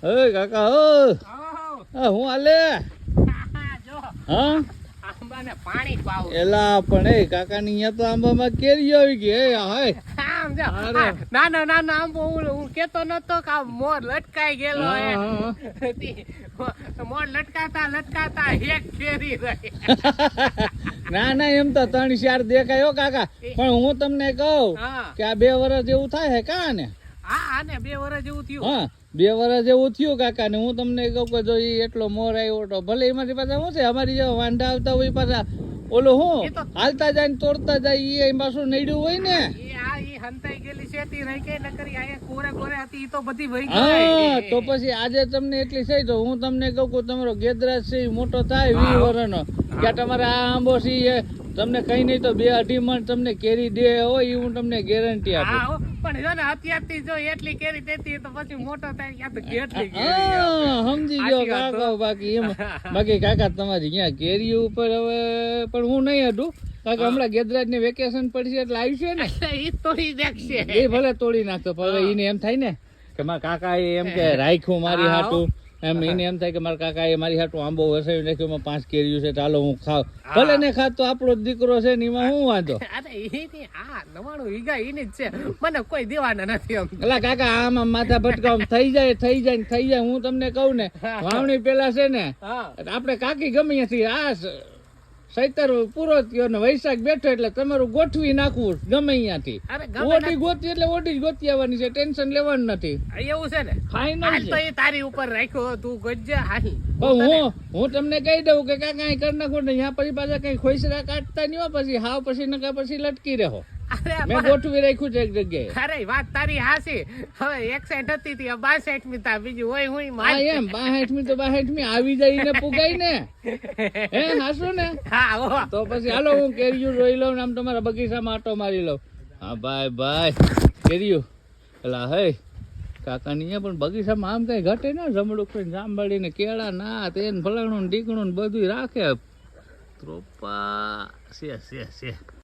એ કાકા હું હાલે હા પાણી પાવ એલા પણ એ કાકા ની અહીંયા તો આંબામાં કેરી આવી ગઈ નાનો નાનો આંબો હું કેતો નતો કે મોર લટકાઈ ગયેલો મોર લટકાતા લટકાતા એક કેરી રહી ના ના એમ તો 3-4 દેખાયો કાકા પણ હું તમને કહું કે આ 2 વર્ષ જેવું થાય હે કા ને હા 2 વર્ષ જેવું થયું હા 2 વર્ષ જેવું થયું કાકા ને હું તમને કહું કે જો એટલો મોર આવ્યો તો ભલે એમાંથી પાછા શું છે અમારી જેવા વાંઢા આવતા હોય પાછા ઓલો હું હાલતા જાય ને તોડતા જાય એ પાછું નડ્યું હોય ને હંતાઈ ગયેલી શેતી રહી કે નકરી આયા કોરે કોરે હતી ઈ તો બધી વહી ગઈ હા તો પછી આજે તમને એટલી થઈ તો હું તમને કહું કે તમારો ગેદરાજ છે મોટો થાય 20 વર્ષનો કે તમારે આ આંબો છે તમને કઈ નહીં તો 2-2.5 મણ તમને કેરી દે હોય એ હું તમને ગેરંટી આપું પણ જો ને અત્યારથી જો એટલી કેરી દેતી તો પછી મોટો થાય ક્યાં તો કેટલી સમજી ગયો કાકા બાકી કાકા તમારી અહીંયા કેરી ઉપર હવે પણ હું નહીં હતું કાકા હમણાં ગેદરાજ ની વેકેશન પડશે એટલે આવશે ને ઈ તોડી નાખશે એ ભલે તોડી નાખતો પણ એને એમ થાય ને કે મારા કાકા એમ કે રાખ્યું મારી હાટું એમ એને એમ થાય કે મારા કાકા એ મારી હાટું આંબો વસાવી નાખ્યો એમાં 5 કેરીઓ છે ચાલો હું ખાવ ભલે ને ખાત તો આપણો જ દીકરો છે ને એમાં હું વાંધો નવાણું વીઘા એની જ છે મને કોઈ દેવાના નથી એટલે કાકા આમાં માથા ભટકાવ થઈ જાય હું તમને કહું ને વાવણી પેલા છે ને આપણે કાકી ગમે ત્યાંથી આ સૈતર પૂરો થયો ને વૈશાખ બેઠો એટલે તમારું ગોઠવી નાખવું ગમે અહીંયાથી ઓડી ગોતી એટલે ઓડી જ ગોતી આવવાની છે ટેન્શન લેવાનું નથી એવું છે ને ફાઈનલ તો એ તારી ઉપર રાખ્યો તું ગજ્જા હાહી હું તમને કહી દઉં કે કાકા કઈ કરી નાખો ને અહીંયા પછી પાછા કઈ ખોઈસરા કાઢતા નહીં પછી હાવ પછી નકા પછી લટકી રહો મેં ગોઠવી રાખ્યું છે એક જગ્યાએ અરે વાત તારી હાસી હવે 61 હતી તી 62 મી તા બીજું હોય હું એમ 62 મી તો 62 મી આવી જાય ને પુગાઈ ને હે હાસુ ને હા તો પછી હાલો હું કેરીયું રોઈ લઉં ને આમ તમારા બગીચામાં આટો મારી લઉં હા ભાઈ કેરીયું એલા હે કાકા ની પણ બગીચામાં આમ કઈ ઘટે ને જમડું કોઈ જાંબડી ને કેળા ના તેને ફલાણું ઢીકણું બધું રાખે ત્રોપા છે